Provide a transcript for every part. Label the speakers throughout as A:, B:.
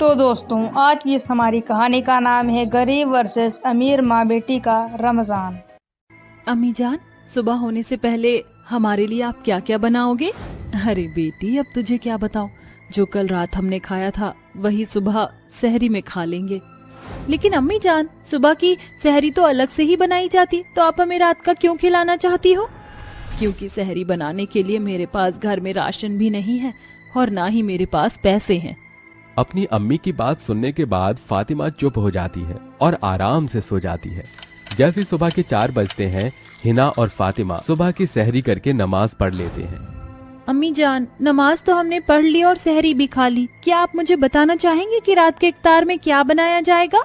A: तो दोस्तों, आज की इस हमारी कहानी का नाम है गरीब वर्सेस अमीर माँ बेटी का रमजान।
B: अम्मी जान, सुबह होने से पहले हमारे लिए आप क्या क्या बनाओगे? अरे बेटी, अब तुझे क्या बताऊं, जो कल रात हमने खाया था वही सुबह सहरी में खा लेंगे। लेकिन अम्मी जान, सुबह की सहरी तो अलग से ही बनाई जाती, तो आप हमें रात का क्यों खिलाना चाहती हो? क्योंकि सहरी बनाने के लिए मेरे पास घर में राशन भी नहीं है और ना ही मेरे पास पैसे हैं।
C: अपनी अम्मी की बात सुनने के बाद फातिमा चुप हो जाती है और आराम से सो जाती है। जैसे सुबह के 4 बजते हैं, हिना और फातिमा सुबह की सहरी करके नमाज पढ़ लेते हैं।
B: अम्मी जान, नमाज तो हमने पढ़ ली और सहरी भी खा ली। क्या आप मुझे बताना चाहेंगे कि रात के इफ्तार में क्या बनाया जाएगा?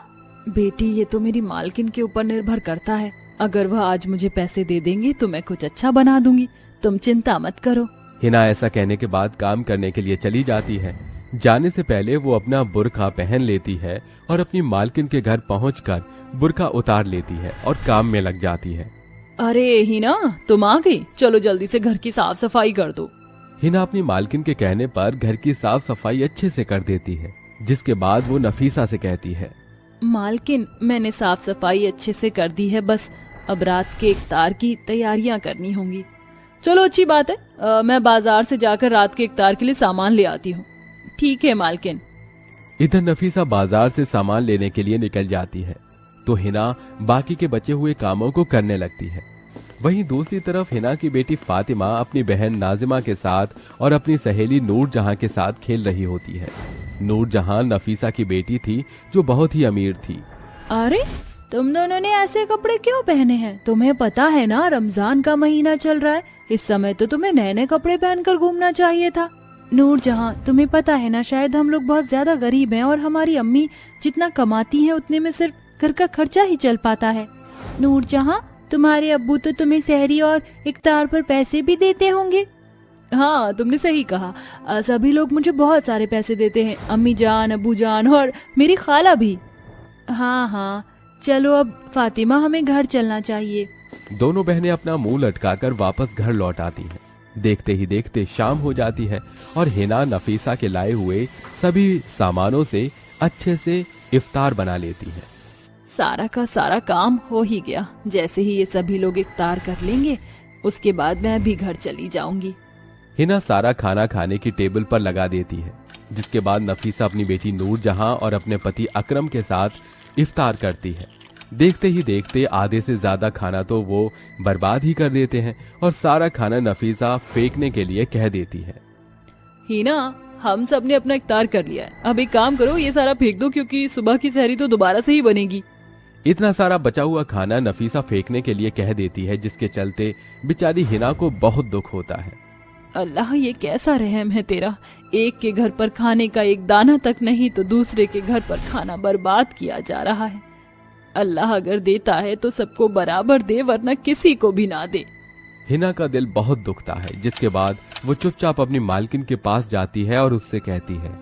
B: बेटी, ये तो मेरी मालकिन के ऊपर निर्भर करता है। अगर वह आज मुझे पैसे दे देंगे तो मैं कुछ अच्छा बना दूंगी, तुम चिंता मत करो।
C: हिना ऐसा कहने के बाद काम करने के लिए चली जाती है। जाने से पहले वो अपना बुर्का पहन लेती है और अपनी मालकिन के घर पहुंचकर बुर्का उतार लेती है और काम में लग जाती है।
B: अरे हिना, तुम आ गई, चलो जल्दी से घर की साफ सफाई कर दो।
C: हिना अपनी मालकिन के कहने पर घर की साफ सफाई अच्छे से कर देती है, जिसके बाद वो नफीसा से कहती है,
B: मालकिन, मैंने साफ सफाई अच्छे से कर दी है, बस अब रात के इफ्तार की तैयारियां करनी होंगी। चलो अच्छी बात है, मैं बाजार से जाकर रात के इफ्तार के लिए सामान ले आती हूँ। ठीक है मालकिन।
C: इधर नफीसा बाजार से सामान लेने के लिए निकल जाती है तो हिना बाकी के बचे हुए कामों को करने लगती है। वहीं दूसरी तरफ हिना की बेटी फातिमा अपनी बहन नाजिमा के साथ और अपनी सहेली नूर जहां के साथ खेल रही होती है। नूर जहां नफीसा की बेटी थी, जो बहुत ही अमीर थी।
B: अरे, तुम दोनों ने ऐसे कपड़े क्यों पहने हैं? तुम्हें पता है ना, रमजान का महीना चल रहा है। इस समय तो तुम्हें नए नए कपड़े पहनकर घूमना चाहिए था। नूर जहां, तुम्हें पता है ना, शायद हम लोग बहुत ज्यादा गरीब हैं और हमारी अम्मी जितना कमाती हैं उतने में सिर्फ घर का खर्चा ही चल पाता है। नूर जहां, तुम्हारे अब्बू तो तुम्हें सहरी और इफ्तार पर पैसे भी देते होंगे। हाँ, तुमने सही कहा, सभी लोग मुझे बहुत सारे पैसे देते हैं, अम्मी जान, अब्बू जान और मेरी खाला भी। हाँ हाँ, चलो अब फातिमा, हमें घर चलना चाहिए।
C: दोनों बहनें अपना मुंह लटकाकर वापस घर लौट आती हैं। देखते ही देखते शाम हो जाती है और हिना नफीसा के लाए हुए सभी सामानों से अच्छे से इफ्तार बना लेती है।
B: सारा का सारा काम हो ही गया। जैसे ही ये सभी लोग इफ्तार कर लेंगे, उसके बाद मैं भी घर चली जाऊंगी।
C: हिना सारा खाना खाने की टेबल पर लगा देती है, जिसके बाद नफीसा अपनी बेटी नूर जहां और अपने पति अकरम के साथ इफ्तार करती है। देखते ही देखते आधे से ज्यादा खाना तो वो बर्बाद ही कर देते हैं और सारा खाना नफीसा फेंकने के लिए कह देती है।
B: हिना, हम सब ने अपना इफ्तार कर लिया है, अब एक काम करो, ये सारा फेंक दो, क्योंकि सुबह की सहरी तो दोबारा से ही बनेगी।
C: इतना सारा बचा हुआ खाना नफीसा फेंकने के लिए कह देती है, जिसके चलते बेचारी हिना को बहुत दुख होता है।
B: अल्लाह, ये कैसा रहम है तेरा, एक के घर पर खाने का एक दाना तक नहीं तो दूसरे के घर पर खाना बर्बाद किया जा रहा है। अल्लाह अगर देता है तो सबको बराबर दे, वरना किसी को भी ना दे।
C: हिना का दिल बहुत दुखता है, जिसके बाद वो चुपचाप अपनी मालकिन के पास जाती है और उससे कहती है,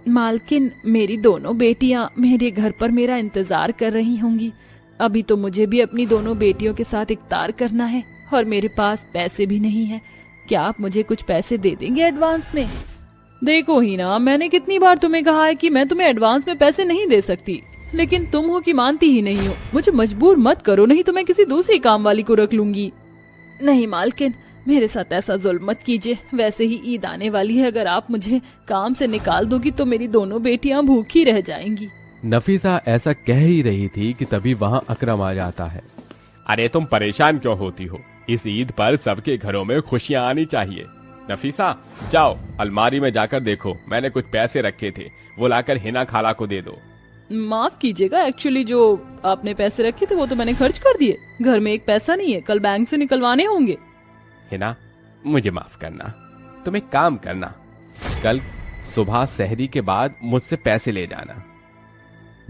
B: मालकिन, मेरी दोनों बेटियां मेरे घर पर मेरा इंतजार कर रही होंगी। अभी तो मुझे भी अपनी दोनों बेटियों के साथ इफ्तार करना है और मेरे पास पैसे भी नहीं है। क्या आप मुझे कुछ पैसे दे देंगे एडवांस में? देखो हिना, मैंने कितनी बार तुम्हें कहा है कि मैं तुम्हें एडवांस में पैसे नहीं दे सकती, लेकिन तुम हो कि मानती ही नहीं हो। मुझे मजबूर मत करो, नहीं तो मैं किसी दूसरी काम वाली को रख लूंगी। नहीं मालकिन, मेरे साथ ऐसा जुल्म मत कीजिए। वैसे ही ईद आने वाली है, अगर आप मुझे काम से निकाल दोगी तो मेरी दोनों बेटियां भूखी रह जाएंगी।
C: नफीसा ऐसा कह ही रही थी कि तभी वहां अकरम आ जाता है।
D: अरे तुम परेशान क्यों होती हो? इस ईद पर सबके घरों में खुशियां आनी चाहिए। नफीसा, जाओ अलमारी में जाकर देखो, मैंने कुछ पैसे रखे थे, वो लाकर हिना खाला को दे दो।
B: माफ कीजिएगा, एक्चुअली जो आपने पैसे रखे थे वो तो मैंने खर्च कर दिए। घर में एक पैसा नहीं है, कल बैंक से निकलवाने होंगे।
D: हिना, मुझे माफ करना, तुम एक काम करना, कल सुबह सहरी के बाद मुझसे पैसे ले जाना।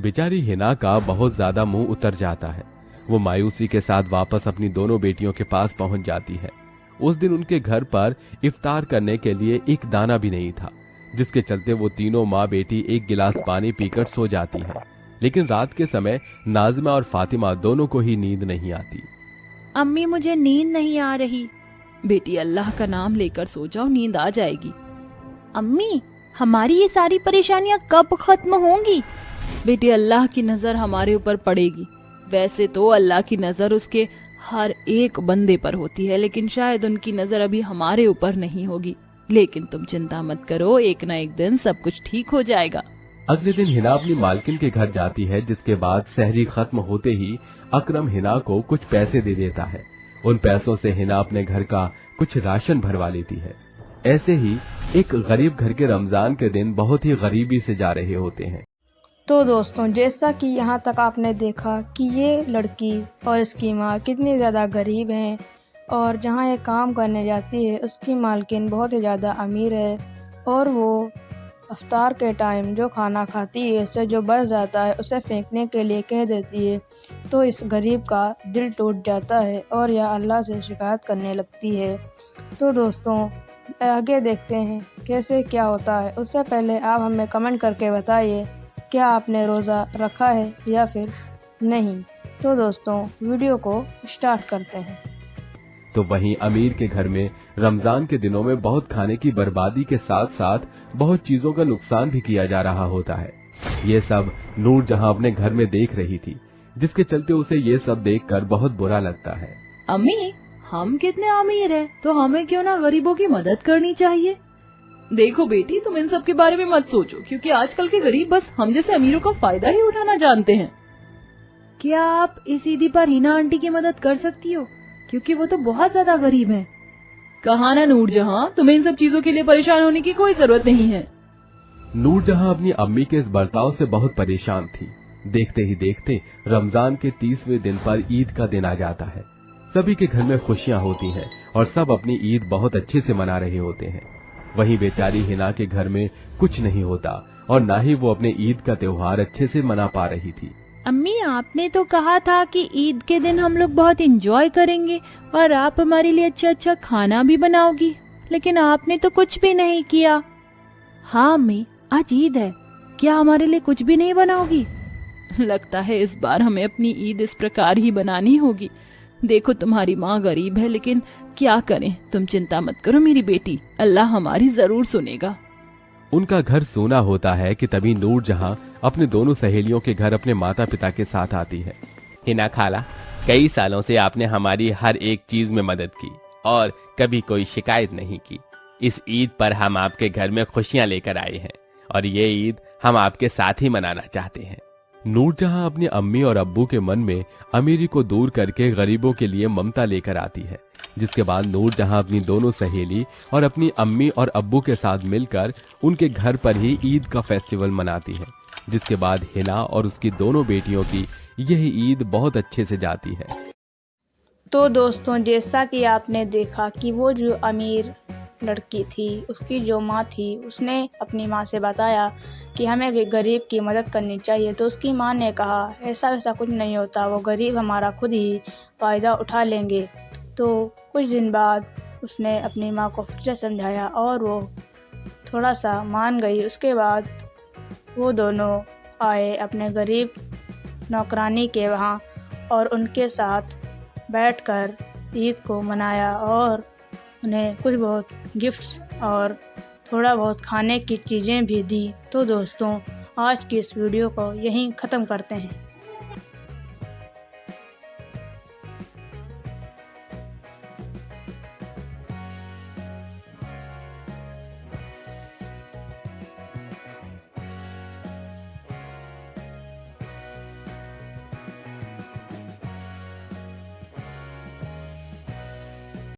C: बेचारी हिना का बहुत ज्यादा मुंह उतर जाता है। वो मायूसी के साथ वापस अपनी दोनों बेटियों के पास पहुंच जाती है। उस दिन उनके घर पर इफ्तार करने के लिए एक दाना भी नहीं था, जिसके चलते वो तीनों माँ बेटी एक गिलास पानी पीकर सो जाती है। लेकिन रात के समय नाजिमा और फातिमा दोनों को ही नींद नहीं आती।
B: अम्मी, मुझे नींद नहीं आ रही। बेटी, अल्लाह का नाम लेकर सो जाओ, नींद आ जाएगी। अम्मी, हमारी ये सारी परेशानियां कब खत्म होंगी? बेटी, अल्लाह की नजर हमारे ऊपर पड़ेगी। वैसे तो अल्लाह की नजर उसके हर एक बंदे पर होती है, लेकिन शायद उनकी नजर अभी हमारे ऊपर नहीं होगी। लेकिन तुम चिंता मत करो, एक ना एक दिन सब कुछ ठीक हो जाएगा।
C: अगले दिन हिना अपनी मालकिन के घर जाती है, जिसके बाद सहरी खत्म होते ही अकरम हिना को कुछ पैसे दे देता है। उन पैसों से हिना अपने घर का कुछ राशन भरवा लेती है। ऐसे ही एक गरीब घर के रमजान के दिन बहुत ही गरीबी से जा रहे होते हैं।
A: तो दोस्तों, जैसा कि यहाँ तक आपने देखा कि ये लड़की और इसकी माँ कितनी ज़्यादा गरीब हैं, और जहाँ ये काम करने जाती है उसकी मालकिन बहुत ही ज़्यादा अमीर है, और वो इफ्तार के टाइम जो खाना खाती है उससे जो बच जाता है उसे फेंकने के लिए कह देती है। तो इस गरीब का दिल टूट जाता है और यह अल्लाह से शिकायत करने लगती है। तो दोस्तों, आगे देखते हैं कैसे क्या होता है। उससे पहले आप हमें कमेंट करके बताइए क्या आपने रोज़ा रखा है या फिर नहीं। तो दोस्तों, वीडियो को स्टार्ट करते हैं।
C: तो वहीं अमीर के घर में रमजान के दिनों में बहुत खाने की बर्बादी के साथ साथ बहुत चीजों का नुकसान भी किया जा रहा होता है। ये सब नूर जहां अपने घर में देख रही थी, जिसके चलते उसे ये सब देखकर बहुत बुरा लगता है।
B: अम्मी, हम कितने अमीर हैं, तो हमें क्यों ना गरीबों की मदद करनी चाहिए? देखो बेटी, तुम इन सब के बारे में मत सोचो, क्योंकि आजकल के गरीब बस हम जैसे अमीरों का फायदा ही उठाना जानते हैं। क्या आप इस ईदी पर हिना आंटी की मदद कर सकती हो, क्योंकि वो तो बहुत ज्यादा गरीब हैं। कहा ना नूरजहां, तुम्हें इन सब चीजों के लिए परेशान होने की कोई जरूरत नहीं है।
C: नूरजहां अपनी अम्मी के इस बर्ताव से बहुत परेशान थी। देखते ही देखते रमजान के 30वें दिन पर ईद का दिन आ जाता है। सभी के घर में खुशियां होती हैं और सब अपनी ईद बहुत अच्छे से मना रहे होते हैं। वहीं बेचारी हिना के घर में कुछ नहीं होता और न ही वो अपने ईद का त्योहार अच्छे से मना पा रही थी।
B: अम्मी, आपने तो कहा था कि ईद के दिन हम लोग बहुत एंजॉय करेंगे और आप हमारे लिए अच्छा अच्छा खाना भी बनाओगी, लेकिन आपने तो कुछ भी नहीं किया। हाँ अम्मी, आज ईद है, क्या हमारे लिए कुछ भी नहीं बनाओगी? लगता है इस बार हमें अपनी ईद इस प्रकार ही बनानी होगी। देखो, तुम्हारी माँ गरीब है, लेकिन क्या करें। तुम चिंता मत करो मेरी बेटी, अल्लाह हमारी जरूर सुनेगा।
C: उनका घर सोना होता है कि तभी नूरजहां अपने दोनों सहेलियों के घर अपने माता पिता के साथ आती है।
D: हिना खाला, कई सालों से आपने हमारी हर एक चीज में मदद की और कभी कोई शिकायत नहीं की। इस ईद पर हम आपके घर में खुशियां लेकर आए हैं और ये ईद हम आपके साथ ही मनाना चाहते हैं।
C: नूरजहां अपनी अम्मी और अब्बू के मन में अमीरी को दूर करके गरीबों के लिए ममता लेकर आती है, जिसके बाद नूरजहां अपनी दोनों सहेली और अपनी अम्मी और अब्बू के साथ मिलकर उनके घर पर ही ईद का फेस्टिवल मनाती है, जिसके बाद हिना और उसकी दोनों बेटियों की यह ईद बहुत अच्छे से जाती है।
A: तो दोस्तों, जैसा कि आपने देखा कि वो जो अमीर लड़की थी, उसकी जो माँ थी, उसने अपनी माँ से बताया कि हमें भी गरीब की मदद करनी चाहिए। तो उसकी माँ ने कहा ऐसा वैसा कुछ नहीं होता, वो गरीब हमारा खुद ही फ़ायदा उठा लेंगे। तो कुछ दिन बाद उसने अपनी माँ को फिर से समझाया और वो थोड़ा सा मान गई। उसके बाद वो दोनों आए अपने गरीब नौकरानी के वहाँ और उनके साथ बैठकर ईद को मनाया और उन्हें कुछ बहुत गिफ्ट्स और थोड़ा बहुत खाने की चीज़ें भी दी। तो दोस्तों, आज की इस वीडियो को यहीं ख़त्म करते हैं।